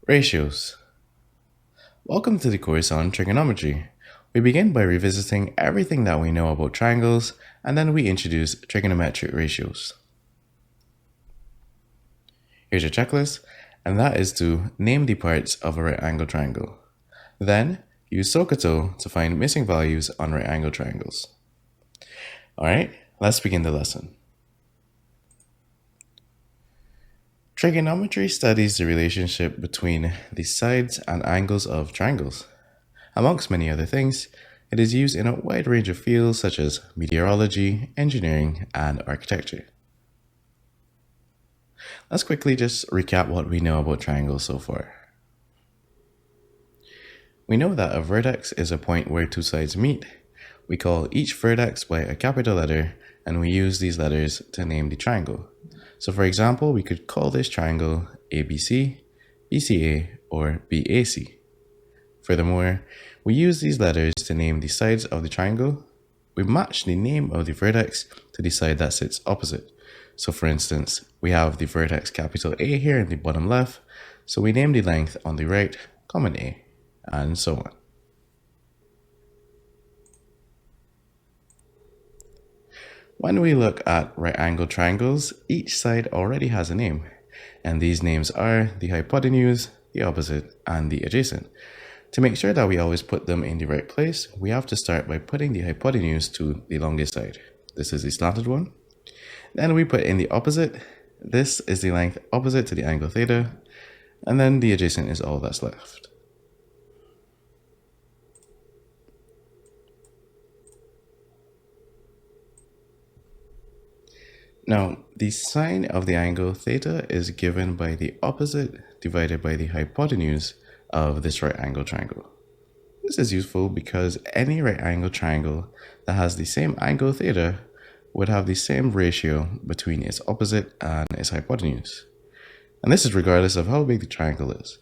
Ratios. Welcome to the course on trigonometry. We begin by revisiting everything that we know about triangles, and then we introduce trigonometric ratios. Here's your checklist, and that is to name the parts of a right angle triangle. Then, use SOHCAHTOA to find missing values on right angle triangles. Alright, let's begin the lesson. Trigonometry studies the relationship between the sides and angles of triangles. Amongst many other things, it is used in a wide range of fields such as meteorology, engineering, and architecture. Let's quickly just recap what we know about triangles so far. We know that a vertex is a point where two sides meet. We call each vertex by a capital letter, and we use these letters to name the triangle. So for example, we could call this triangle ABC, BCA, or BAC. Furthermore, we use these letters to name the sides of the triangle. We match the name of the vertex to the side that sits opposite. So for instance, we have the vertex capital A here in the bottom left, so we name the length on the right common A, and so on. When we look at right angle triangles, each side already has a name, and these names are the hypotenuse, the opposite, and the adjacent. To make sure that we always put them in the right place, we have to start by putting the hypotenuse to the longest side. This is the slanted one. Then we put in the opposite. This is the length opposite to the angle theta, and then the adjacent is all that's left. Now, the sine of the angle theta is given by the opposite divided by the hypotenuse of this right angle triangle. This is useful because any right angle triangle that has the same angle theta would have the same ratio between its opposite and its hypotenuse. And this is regardless of how big the triangle is.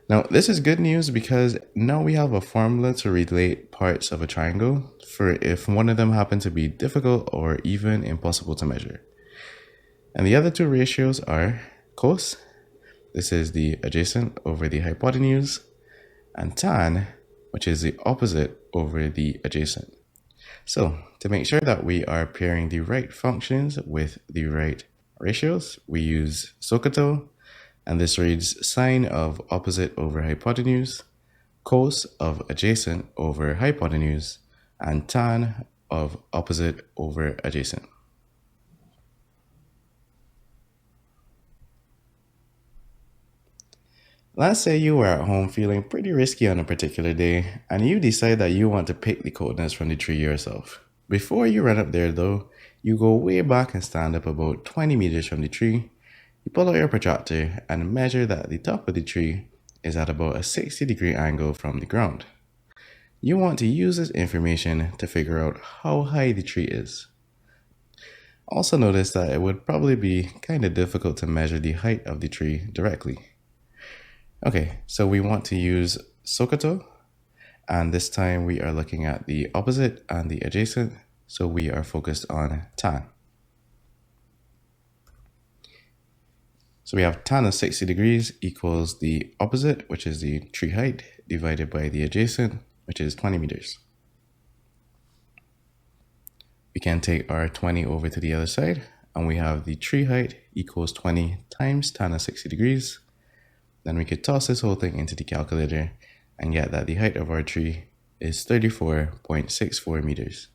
Now, this is good news because now we have a formula to relate parts of a triangle for if one of them happened to be difficult or even impossible to measure. And the other two ratios are cos, this is the adjacent over the hypotenuse, and tan, which is the opposite over the adjacent. So, to make sure that we are pairing the right functions with the right ratios, we use SOHCAHTOA, and this reads sine of opposite over hypotenuse, cos of adjacent over hypotenuse, and tan of opposite over adjacent. Let's say you are at home feeling pretty risky on a particular day, and you decide that you want to pick the coordinates from the tree yourself. Before you run up there though, you go way back and stand up about 20 meters from the tree. You pull out your protractor and measure that the top of the tree is at about a 60-degree angle from the ground. You want to use this information to figure out how high the tree is. Also notice that it would probably be kind of difficult to measure the height of the tree directly. Okay, so we want to use SOHCAHTOA, and this time we are looking at the opposite and the adjacent, so we are focused on tan. So we have tan of 60 degrees equals the opposite, which is the tree height, divided by the adjacent, which is 20 meters. We can take our 20 over to the other side, and we have the tree height equals 20 times tan of 60 degrees. Then we could toss this whole thing into the calculator and get that the height of our tree is 34.64 meters.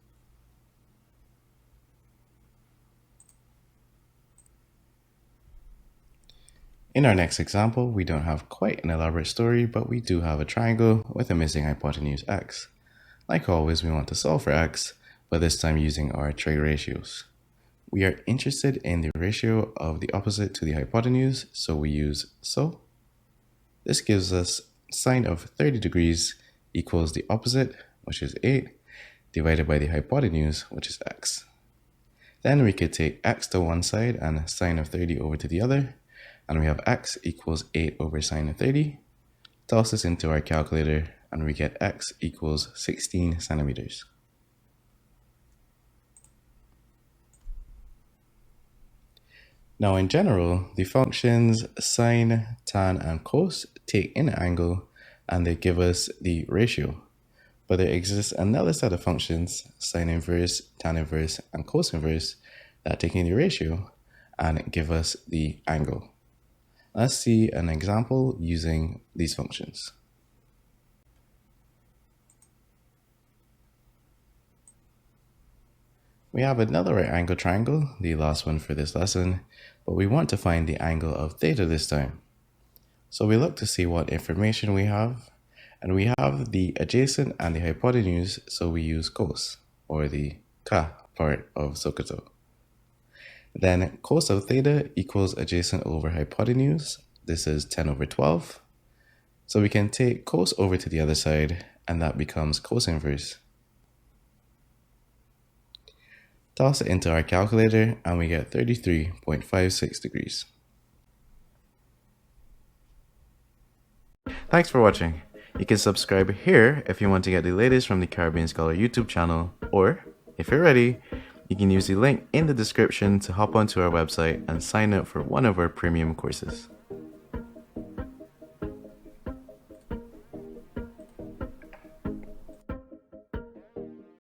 In our next example, we don't have quite an elaborate story, but we do have a triangle with a missing hypotenuse x. Like always, we want to solve for x, but this time using our trig ratios. We are interested in the ratio of the opposite to the hypotenuse, so we use SO. This gives us sine of 30 degrees equals the opposite, which is 8, divided by the hypotenuse, which is x. Then we could take x to one side and sine of 30 over to the other, and we have x equals 8 over sine of 30. Toss this into our calculator, and we get x equals 16 centimeters. Now in general, the functions sine, tan, and cos take in an angle and they give us the ratio. But there exists another set of functions, sine inverse, tan inverse, and cos inverse, that take in the ratio and give us the angle. Let's see an example using these functions. We have another right angle triangle, the last one for this lesson, but we want to find the angle of theta this time. So we look to see what information we have, and we have the adjacent and the hypotenuse, so we use cos, or the ka part of SOHCAHTOA. Then cos of theta equals adjacent over hypotenuse. This is 10 over 12. So we can take cos over to the other side, and that becomes cos inverse. Toss it into our calculator, and we get 33.56 degrees. Thanks for watching. You can subscribe here if you want to get the latest from the Caribbean Scholar YouTube channel, or if you're ready, you can use the link in the description to hop onto our website and sign up for one of our premium courses.